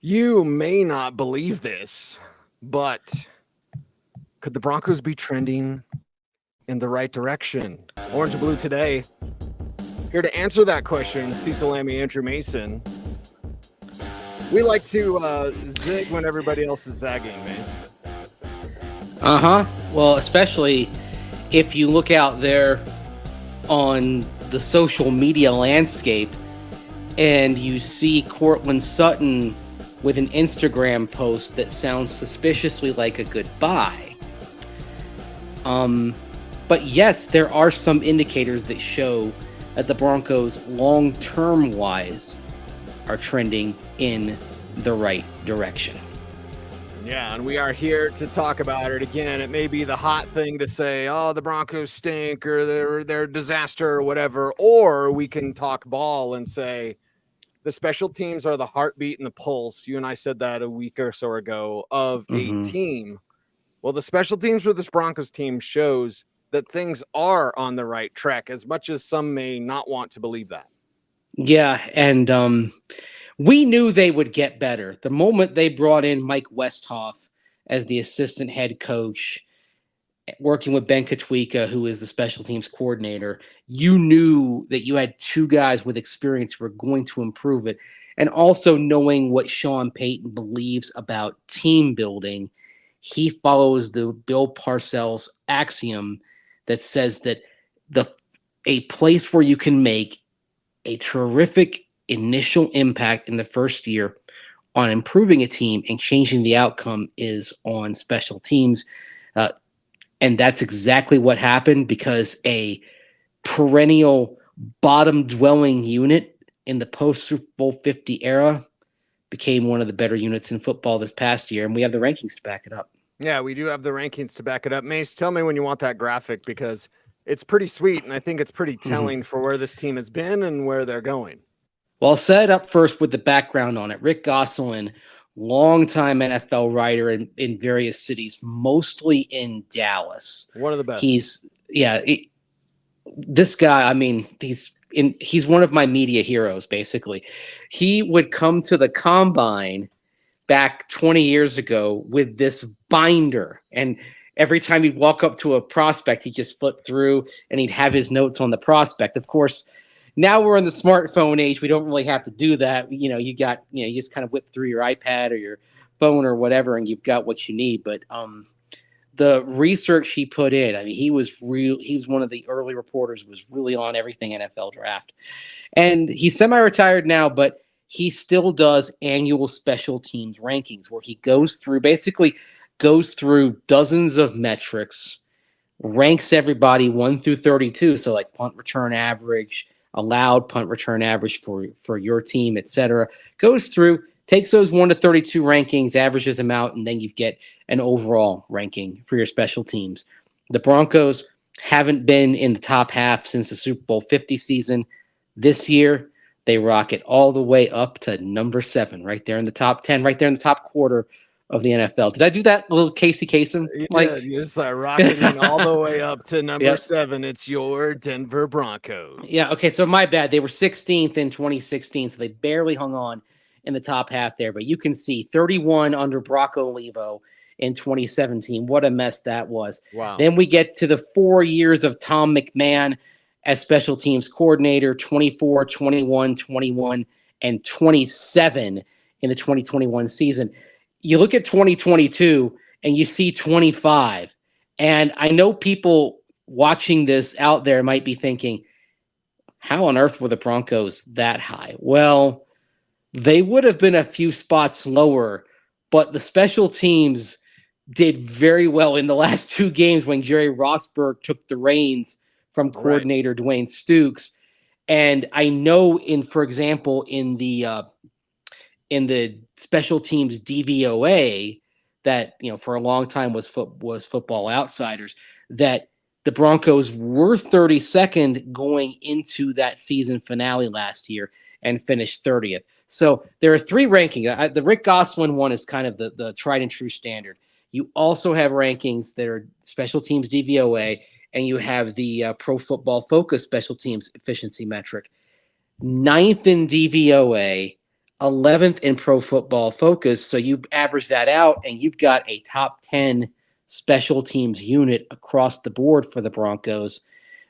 You may not believe this, but could the Broncos be trending in the right direction? Orange and Blue today. Here to answer that question, Cecil, Lammey, Andrew Mason. We like to zig when everybody else is zagging, Mace. Well, especially if you look out there on the social media landscape and you see Courtland Sutton with an Instagram post that sounds suspiciously like a goodbye. But yes, there are some indicators that show that the Broncos long-term wise are trending in the right direction. Yeah, and we are here to talk about it again. It may be the hot thing to say, oh, the Broncos stink or they're a disaster or whatever, or we can talk ball and say the special teams are the heartbeat and the pulse. You and I said that a week or so ago of a team. Well, the special teams for this Broncos team shows that things are on the right track, as much as some may not want to believe that. Yeah, and we knew they would get better. The moment they brought in Mike Westhoff as the assistant head coach, working with Ben Katwika, who is the special teams coordinator, you knew that you had two guys with experience who were going to improve it. And also knowing what Sean Payton believes about team building, he follows the Bill Parcells axiom that says that a place where you can make a terrific initial impact in the first year on improving a team and changing the outcome is on special teams. And that's exactly what happened, because a perennial bottom-dwelling unit in the post-Super Bowl 50 era became one of the better units in football this past year, and we have the rankings to back it up. Yeah, we do have the rankings to back it up. Mace, tell me when you want that graphic, because it's pretty sweet, and I think it's pretty telling for where this team has been and where they're going. Well, I'll set it up first with the background on it. Rick Gosselin, longtime NFL writer in various cities, mostly in Dallas. One of the best. This guy, I mean, he's one of my media heroes, basically. He would come to the combine back 20 years ago with this binder, and every time he'd walk up to a prospect, he'd just flip through and he'd have his notes on the prospect. Of course, now we're in the smartphone age. We don't really have to do that. You just kind of whip through your iPad or your phone or whatever, and you've got what you need. But the research he put in, I mean, he was one of the early reporters, was really on everything NFL draft. And he's semi-retired now, but he still does annual special teams rankings where he goes through dozens of metrics, ranks everybody 1 through 32. So like punt return average, allowed punt return average for your team, etc. Goes through, takes those 1 to 32 rankings, averages them out, and then you get an overall ranking for your special teams. The Broncos haven't been in the top half since the Super Bowl 50 season. This year, they rocket all the way up to number 7, right there in the top 10, right there in the top quarter of the NFL. Did I do that, a little Casey Kasem? Yeah, you're just rocketing all the way up to number 7. It's your Denver Broncos. Yeah, okay, so my bad. They were 16th in 2016, so they barely hung on in the top half there. But you can see 31 under Brock Olivo in 2017. What a mess that was. Wow. Then we get to the 4 years of Tom McMahon as special teams coordinator, 24, 21, 21, and 27 in the 2021 season. You look at 2022 and you see 25. And I know people watching this out there might be thinking, how on earth were the Broncos that high? Well, they would have been a few spots lower, but the special teams did very well in the last 2 games when Jerry Rosberg took the reins from coordinator Dwayne Stukes. And I know for example, in the special teams DVOA that, for a long time was Football Outsiders, that the Broncos were 32nd going into that season finale last year and finished 30th. So there are 3 rankings. The Rick Gosselin one is kind of the tried and true standard. You also have rankings that are special teams DVOA, and you have the Pro Football Focus special teams efficiency metric. 9th in DVOA, 11th in Pro Football Focus. So you average that out, and you've got a top 10 special teams unit across the board for the Broncos,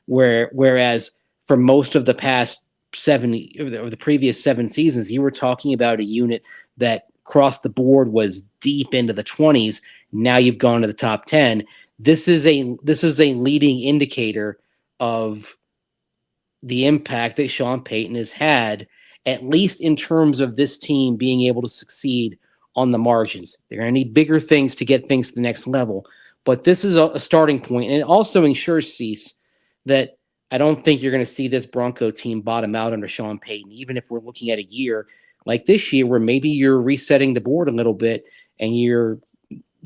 whereas for most of the past 7 or the previous 7 seasons, you were talking about a unit that across the board was deep into the 20s. Now you've gone to the top 10. This is a leading indicator of the impact that Sean Payton has had, at least in terms of this team being able to succeed on the margins. They're going to need bigger things to get things to the next level. But this is a starting point. And it also ensures, Cease, that I don't think you're going to see this Bronco team bottom out under Sean Payton, even if we're looking at a year like this year where maybe you're resetting the board a little bit and you're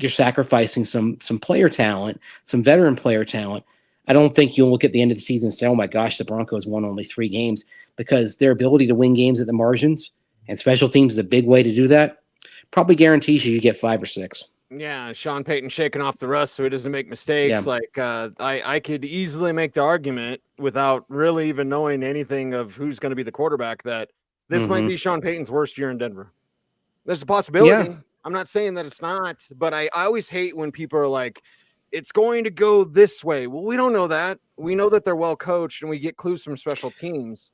sacrificing some player talent, some veteran player talent. I don't think you'll look at the end of the season and say, oh my gosh, the Broncos won only 3 games, because their ability to win games at the margins and special teams is a big way to do that. Probably guarantees you get 5 or 6. Yeah, Sean Payton shaking off the rust so he doesn't make mistakes. Yeah. I could easily make the argument without really even knowing anything of who's going to be the quarterback that this might be Sean Payton's worst year in Denver. There's a possibility. Yeah. I'm not saying that it's not, but I always hate when people are like, it's going to go this way. Well, we don't know that. We know that they're well coached and we get clues from special teams.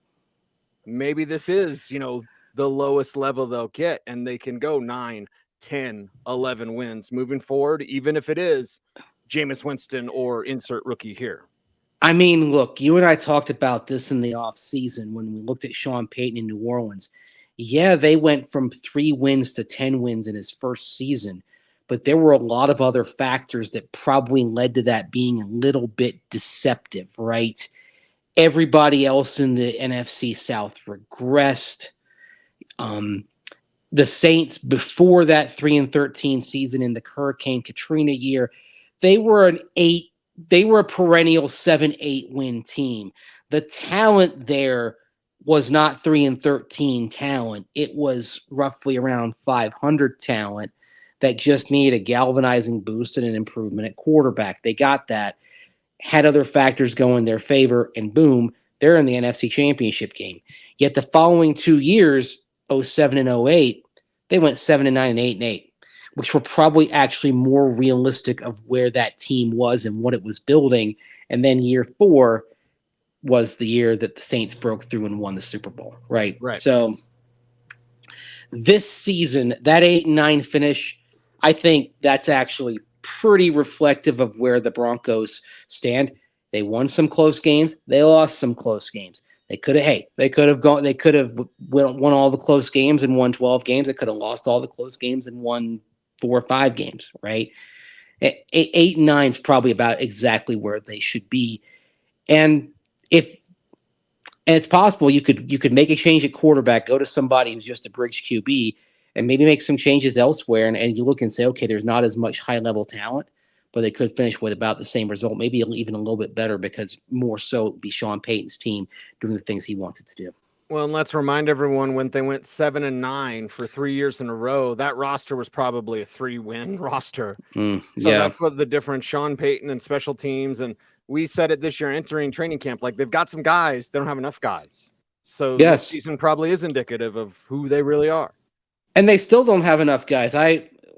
Maybe this is, the lowest level they'll get, and they can go 9, 10, 11 wins moving forward, even if it is Jameis Winston or insert rookie here. I mean, look, you and I talked about this in the offseason when we looked at Sean Payton in New Orleans. Yeah, they went from 3 wins to 10 wins in his first season, but there were a lot of other factors that probably led to that being a little bit deceptive, right? Everybody else in the NFC South regressed. The Saints, before that 3-13 season in the Hurricane Katrina year, they were a perennial 7-8 win team. The talent there was not 3-13 talent. It was roughly around 500 talent that just needed a galvanizing boost and an improvement at quarterback. They got that, had other factors go in their favor, and boom, they're in the NFC Championship game. Yet the following 2 years, 07 and 08, they went 7-9 and 8-8, which were probably actually more realistic of where that team was and what it was building. And then year 4 was the year that the Saints broke through and won the Super Bowl, right? So this season, that 8-9 finish, I think that's actually pretty reflective of where the Broncos stand. They won some close games. They lost some close games. They could have won all the close games and won 12 games. They could have lost all the close games and won 4 or 5 games, right? 8 and 9 is probably about exactly where they should be. And it's possible you could make a change at quarterback, go to somebody who's just a bridge QB, and maybe make some changes elsewhere. And you look and say, okay, there's not as much high-level talent, but they could finish with about the same result, maybe even a little bit better, because more so it would be Sean Payton's team doing the things he wants it to do. Well, and let's remind everyone, when they went 7-9 for 3 years in a row, that roster was probably a 3-win roster. That's what the difference. Sean Payton and special teams, and we said it this year entering training camp, like they've got some guys, they don't have enough guys. So this season probably is indicative of who they really are. And they still don't have enough guys.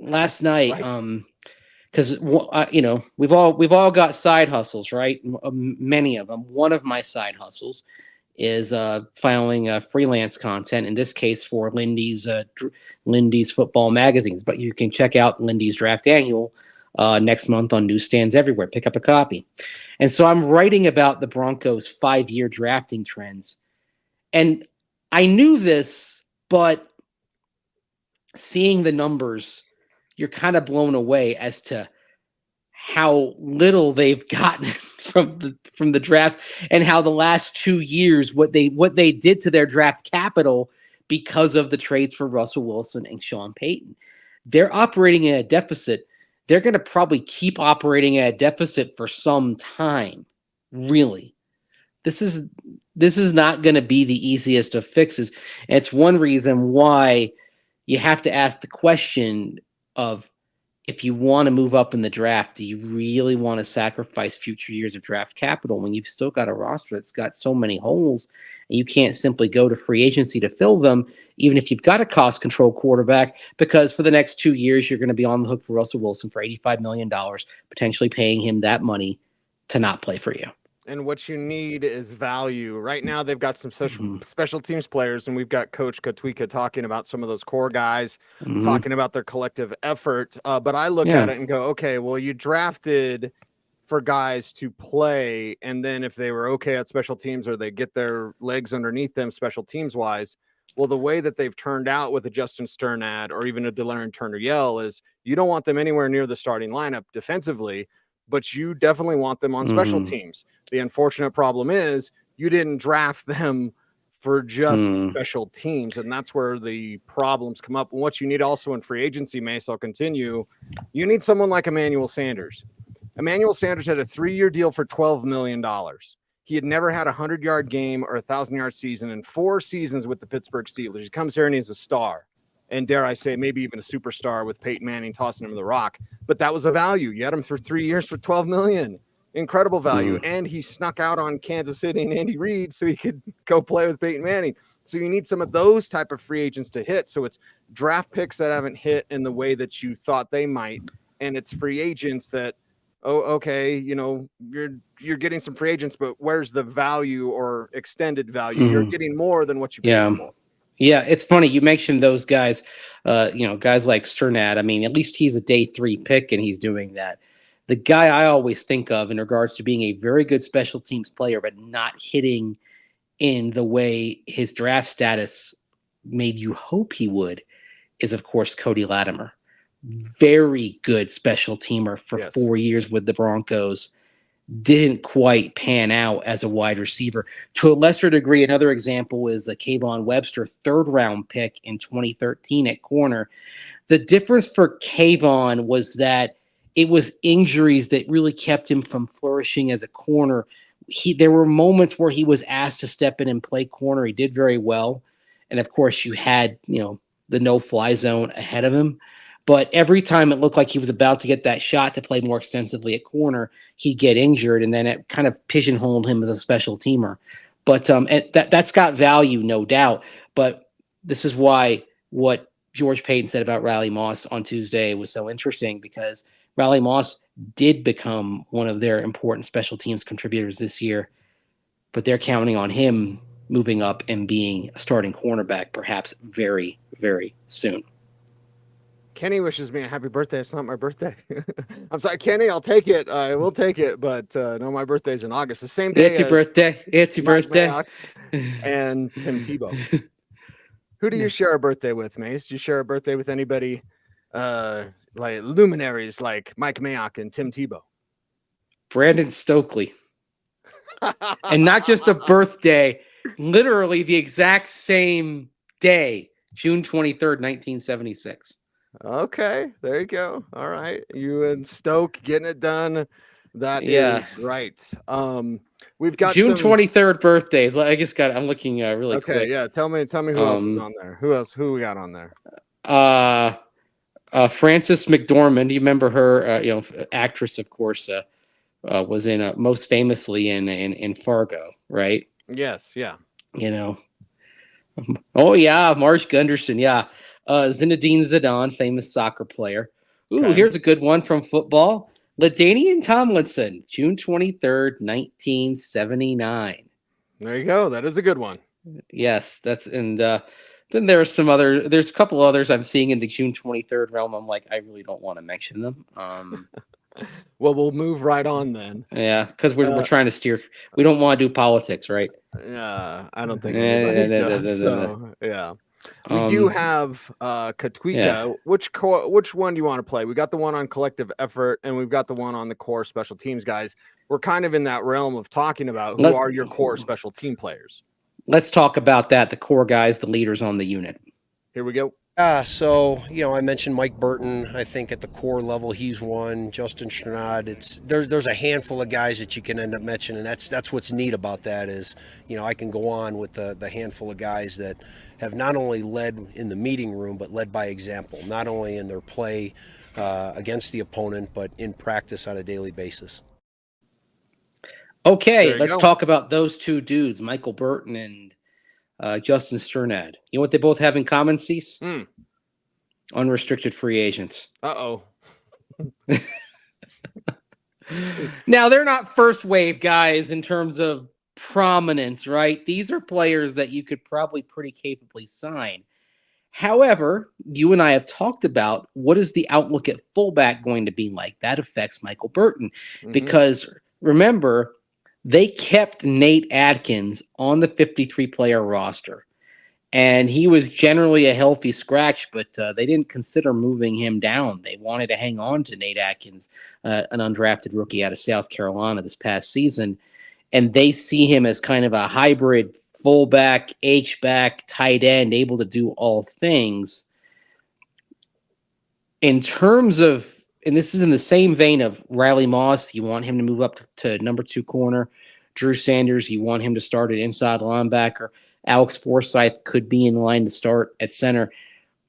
Last night, because we've all got side hustles, right? Many of them. One of my side hustles is filing freelance content, in this case for Lindy's football magazines. But you can check out Lindy's Draft Annual next month on newsstands everywhere. Pick up a copy. And so I'm writing about the Broncos' 5-year drafting trends. And I knew this, but seeing the numbers, you're kind of blown away as to how little they've gotten from the drafts, and how the last 2 years, what they did to their draft capital because of the trades for Russell Wilson and Sean Payton. They're operating in a deficit. They're going to probably keep operating at a deficit for some time. Really, this is not going to be the easiest of fixes. And it's one reason why you have to ask the question of, if you want to move up in the draft, do you really want to sacrifice future years of draft capital when you've still got a roster that's got so many holes and you can't simply go to free agency to fill them, even if you've got a cost control quarterback, because for the next 2 years, you're going to be on the hook for Russell Wilson for $85 million, potentially paying him that money to not play for you. And what you need is value. Right now, they've got some special teams players, and we've got Coach Katwika talking about some of those core guys, talking about their collective effort. But I look at it and go, okay, well, you drafted for guys to play, and then if they were okay at special teams or they get their legs underneath them special teams wise, well, the way that they've turned out with a Justin Sternad or even a Delaren Turner-Yell is you don't want them anywhere near the starting lineup defensively, but you definitely want them on special teams. The unfortunate problem is you didn't draft them for just special teams, and that's where the problems come up. And what you need also in free agency, Mace, I'll continue, you need someone like Emmanuel Sanders. Emmanuel Sanders had a 3-year deal for $12 million. He had never had a 100-yard game or a 1,000-yard season in 4 seasons with the Pittsburgh Steelers. He comes here and he's a star. And dare I say, maybe even a superstar with Peyton Manning tossing him the rock. But that was a value. You had him for 3 years for $12 million. Incredible value. And he snuck out on Kansas City and Andy Reid so he could go play with Peyton Manning. So you need some of those type of free agents to hit. So it's draft picks that haven't hit in the way that you thought they might. And it's free agents that, oh, okay, you know, you're getting some free agents, but where's the value or extended value? You're getting more than what you paid for. Yeah, it's funny. You mentioned those guys, guys like Sternad. I mean, at least he's a day 3 pick and he's doing that. The guy I always think of in regards to being a very good special teams player, but not hitting in the way his draft status made you hope he would, is, of course, Cody Latimer. Very good special teamer for 4 years with the Broncos. Didn't quite pan out as a wide receiver. To a lesser degree, another example is a Kayvon Webster 3rd-round pick in 2013 at corner. The difference for Kayvon was that it was injuries that really kept him from flourishing as a corner. There were moments where he was asked to step in and play corner. He did very well. And, of course, you had, the no-fly zone ahead of him. But every time it looked like he was about to get that shot to play more extensively at corner, he'd get injured, and then it kind of pigeonholed him as a special teamer. But that's got value, no doubt. But this is why what George Payton said about Riley Moss on Tuesday was so interesting, because Riley Moss did become one of their important special teams contributors this year, but they're counting on him moving up and being a starting cornerback perhaps very, very soon. Kenny wishes me a happy birthday. It's not my birthday. I'm sorry, Kenny. I'll take it. I will take it. But no, my birthday's in August. The same day. It's your birthday. It's your birthday. And Tim Tebow. Who do you share a birthday with, Mace? Do you share a birthday with anybody like luminaries like Mike Mayock and Tim Tebow? Brandon Stokely. And not just a birthday, literally the exact same day, June 23rd, 1976. Okay, there you go. All right, you and Stoke getting it done. That is right. We've got June 23rd birthdays. I just I'm looking really quick. Okay, yeah. Tell me who else is on there. Who we got on there? Frances McDormand. Do you remember her? Actress, of course. Was in most famously in Fargo, right? Yes, yeah. Oh yeah, Marge Gunderson, yeah. Zinedine Zidane, famous soccer player. Ooh, okay. Here's a good one from football. LaDainian Tomlinson, June 23rd, 1979. There you go. That is a good one. Yes, then there's a couple others I'm seeing in the June 23rd realm. I'm like, I really don't want to mention them. Well, we'll move right on then. Yeah, because we're trying to steer. We don't want to do politics, right? Yeah, I don't think anybody does. So, yeah. We do have Katwika. Yeah. Which one do you want to play? We got the one on collective effort, and we've got the one on the core special teams guys. We're kind of in that realm of talking about who are your core special team players. Let's talk about that. The core guys, the leaders on the unit. Here we go. So, I mentioned Mike Burton. I think at the core level, he's one. Justin Sternad. There's a handful of guys that you can end up mentioning. That's what's neat about that is, I can go on with the handful of guys that have not only led in the meeting room, but led by example, not only in their play against the opponent, but in practice on a daily basis. Okay, There you let's go. talk about those two dudes, Michael Burton and Justin Strnad. You know what they both have in common, Cease? Unrestricted free agents. Uh-oh. Now, they're not first wave guys in terms of prominence, right? These are players that you could probably pretty capably sign. However, you and I have talked about what is the outlook at fullback going to be like. That affects Michael Burton because remember, they kept Nate Adkins on the 53-player roster. And he was generally a healthy scratch, but they didn't consider moving him down. They wanted to hang on to Nate Adkins, an undrafted rookie out of South Carolina this past season. And they see him as kind of a hybrid fullback, H-back, tight end, able to do all things. In terms of, and this is in the same vein of Riley Moss, you want him to move up to number 2 corner. Drew Sanders, you want him to start at inside linebacker. Alex Forsythe could be in line to start at center.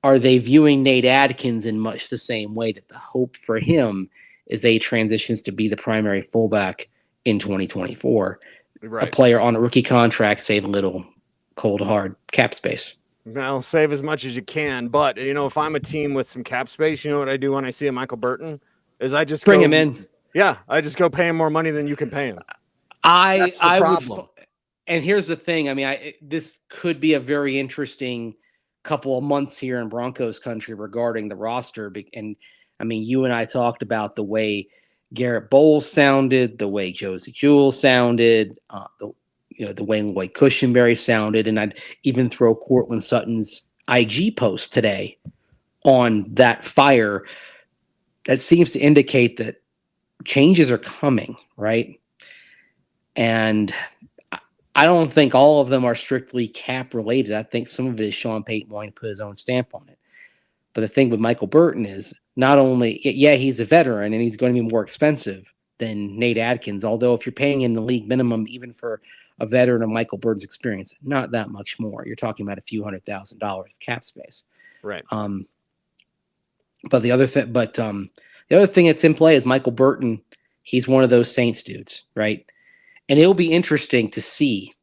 Are they viewing Nate Adkins in much the same way that the hope for him is that he transitions to be the primary fullback in 2024? Right. A player on a rookie contract, save a little cold hard cap space. Now, save as much as you can. But, if I'm a team with some cap space, you know what I do when I see a Michael Burton? Is I just bring him in. Yeah, I just go pay him more money than you can pay him. That's the problem. Would. And here's the thing. I mean, this could be a very interesting couple of months here in Broncos country regarding the roster. And I mean, you and I talked about the way Garett Bolles sounded, the way Josey Jewell sounded, the way Lloyd Cushenberry sounded, and I'd even throw Courtland Sutton's IG post today on that fire. That seems to indicate that changes are coming, right? And I don't think all of them are strictly cap related. I think some of it is Sean Payton wanting to put his own stamp on it. But the thing with Michael Burton is not only, he's a veteran and he's going to be more expensive than Nate Adkins. Although if you're paying in the league minimum, even for a veteran of Michael Burton's experience, not that much more. You're talking about a few $100,000 of cap space. Right. But the other thing that's in play is Michael Burton. He's one of those Saints dudes, right? And it'll be interesting to see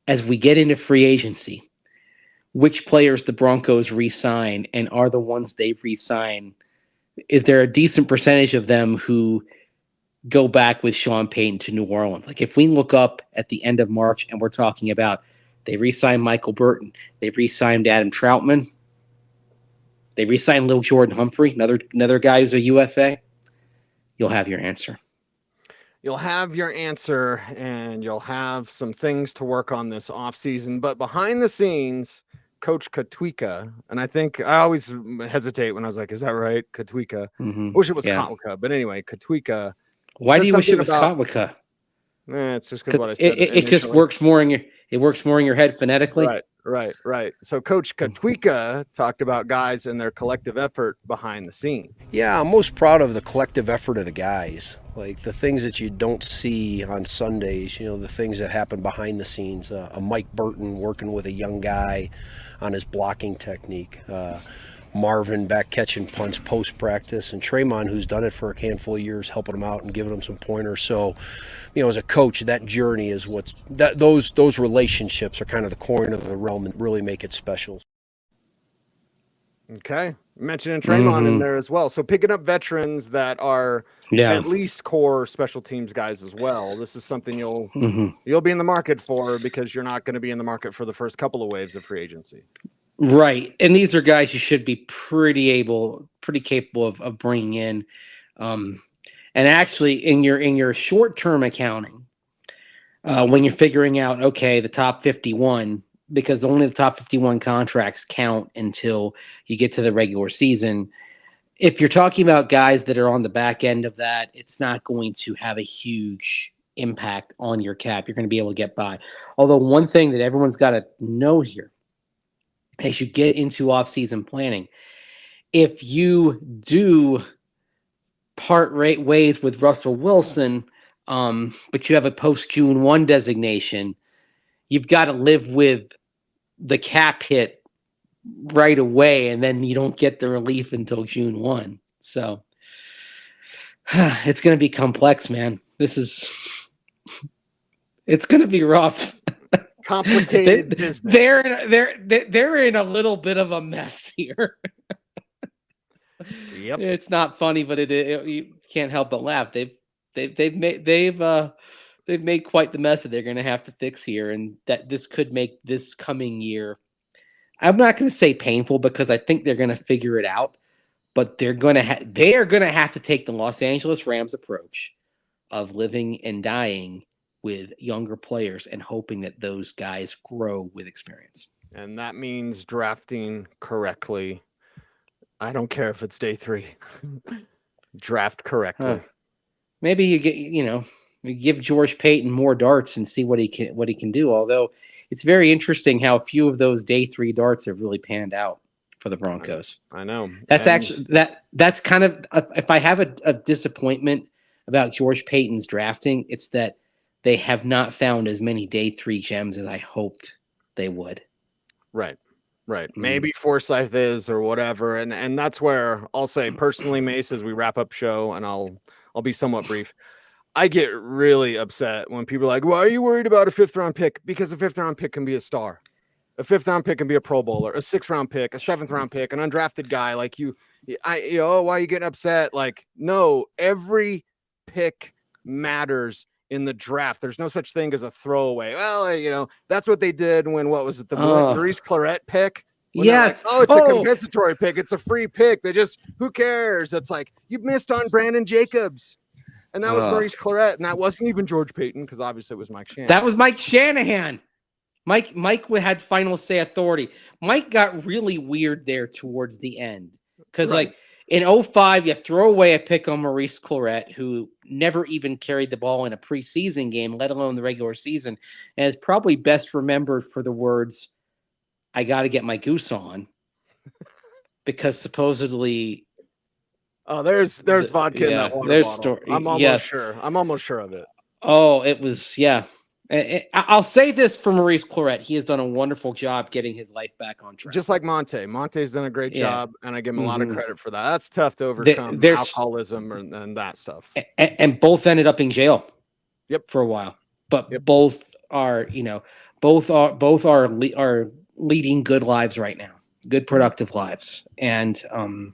as we get into free agency, which players the Broncos re-sign, and are the ones they re-sign, is there a decent percentage of them who go back with Sean Payton to New Orleans? Like if we look up at the end of March and we're talking about they re-signed Michael Burton, they re-signed Adam Troutman, they re-signed Lil Jordan Humphrey, another guy who's a UFA, you'll have your answer. You'll have your answer, and you'll have some things to work on this offseason. But behind the scenes, Coach Katwika, and I think I always hesitate when I was like, is that right? Katwika. I wish it was Kotwika, but anyway, Katwika. Why do you wish it was Kotwika? It's just because what I said. It just works more in your head phonetically. Right. So Coach Katwika talked about guys and their collective effort behind the scenes. Yeah, I'm most proud of the collective effort of the guys. Like the things that you don't see on Sundays, the things that happen behind the scenes. A Mike Burton working with a young guy on his blocking technique. Marvin back catching punts post-practice, and Tremont, who's done it for a handful of years, helping him out and giving him some pointers. So, as a coach, that journey is those relationships are kind of the coin of the realm and really make it special. Okay. Mentioning Tremont in there as well. So picking up veterans that are at least core special teams guys as well. This is something you'll be in the market for, because you're not going to be in the market for the first couple of waves of free agency. Right. And these are guys you should be pretty capable of bringing in. And actually in your short-term accounting, when you're figuring out, okay, the top 51, because only the top 51 contracts count until you get to the regular season. If you're talking about guys that are on the back end of that, it's not going to have a huge impact on your cap. You're going to be able to get by. Although one thing that everyone's got to know here, as you get into off-season planning, if you do part ways with Russell Wilson, but you have a post-June 1 designation, you've got to live with the cap hit right away, and then you don't get the relief until June 1. So it's going to be complex, man. It's going to be rough. Complicated business. They're in a little bit of a mess here. Yep. It's not funny, but you can't help but laugh. They've made quite the mess that they're going to have to fix here, and that this could make this coming year. I'm not going to say painful because I think they're going to figure it out, but they are going to have to take the Los Angeles Rams approach of living and dying with younger players and hoping that those guys grow with experience. And that means drafting correctly. I don't care if it's day 3. Draft correctly. Maybe you give George Payton more darts and see what he can do. Although it's very interesting how few of those day 3 darts have really panned out for the Broncos. I know. That's that's kind of if I have a disappointment about George Payton's drafting, it's that they have not found as many day 3 gems as I hoped they would. Right. Maybe Forsyth is or whatever. And that's where I'll say personally, Mace, as we wrap up show, and I'll be somewhat brief. I get really upset when people are like, why are you worried about a 5th round pick? Because a 5th round pick can be a star. A 5th round pick can be a Pro Bowler, a 6th round pick, a 7th round pick, an undrafted guy like why are you getting upset? Like, no, every pick matters in the draft. There's no such thing as a throwaway. Well, that's what they did when, what was it? The Maurice Clarett pick. Yes. Like, it's a compensatory pick. It's a free pick. Who cares? It's like, you missed on Brandon Jacobs. And that was Maurice Clarett. And that wasn't even George Payton, because obviously it was Mike Shanahan. That was Mike Shanahan. Mike had final say authority. Mike got really weird there towards the end. Because in 2005, you throw away a pick on Maurice Clarett, who never even carried the ball in a preseason game, let alone the regular season, and is probably best remembered for the words, I got to get my goose on, because supposedly... Oh, there's vodka in that water bottle. I'm almost sure. I'm almost sure of it. Oh, it was, yeah. I'll say this for Maurice Clarett. He has done a wonderful job getting his life back on track. Just like Monte. Monte's done a great job, and I give him a lot of credit for that. That's tough to overcome alcoholism and that stuff. And both ended up in jail. Yep. For a while. But both are leading good lives right now. Good productive lives. And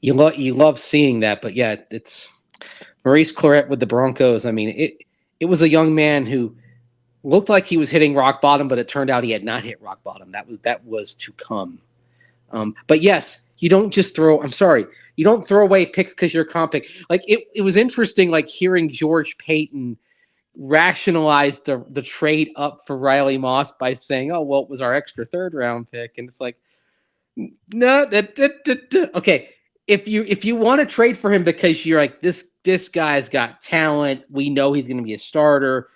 you love seeing that, but yeah, it's Maurice Clarett with the Broncos. I mean, it was a young man who looked like he was hitting rock bottom, but it turned out he had not hit rock bottom. That was to come. But yes, you don't just you don't throw away picks because you're a comp pick. Like it was interesting, like hearing George Payton rationalize the trade up for Riley Moss by saying, "Oh, well, it was our extra 3rd round pick," and it's like, no, okay. If you want to trade for him because you're like, this guy's got talent, we know he's going to be a starter,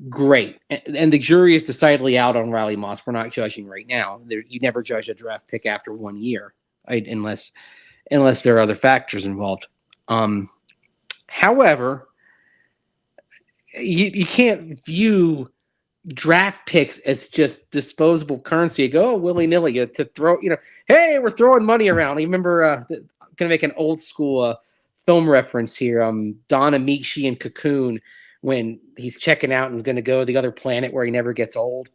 great. And the jury is decidedly out on Riley Moss. We're not judging right now. You never judge a draft pick after 1 year, right? Unless there are other factors involved. However, you can't view draft picks as just disposable currency. You go willy-nilly to throw, hey, we're throwing money around. You remember, going to make an old school film reference here. Don Amici in Cocoon, when he's checking out and is going to go to the other planet where he never gets old.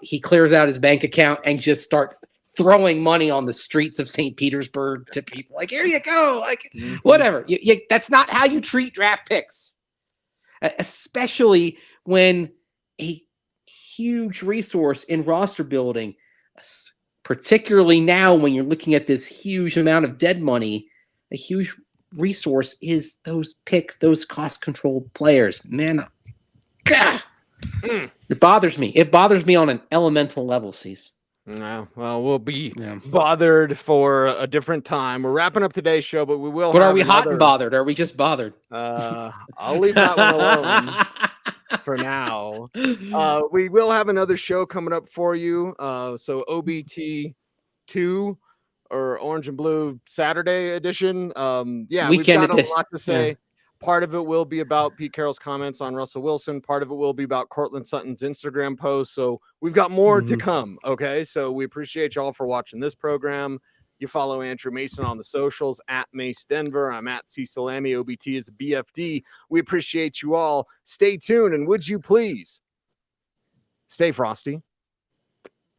He clears out his bank account and just starts throwing money on the streets of St. Petersburg to people. Like, here you go. Like, whatever. That's not how you treat draft picks. Especially when a huge resource in roster building, particularly now when you're looking at this huge amount of dead money, a huge resource is those picks, those cost-controlled players. Man, it bothers me. It bothers me on an elemental level, Cease. No, well, we'll be bothered for a different time. We're wrapping up today's show, but we will. But are we hot and bothered? Or are we just bothered? I'll leave that one alone for now. We will have another show coming up for you. So OBT 2 or Orange and Blue Saturday edition. We've got a lot to say. Yeah. Part of it will be about Pete Carroll's comments on Russell Wilson. Part of it will be about Courtland Sutton's Instagram post. So we've got more to come. Okay. So we appreciate y'all for watching this program. You follow Andrew Mason on the socials at Mace Denver. I'm at Cecil Lammey. OBT is a BFD. We appreciate you all. Stay tuned, and would you please stay frosty,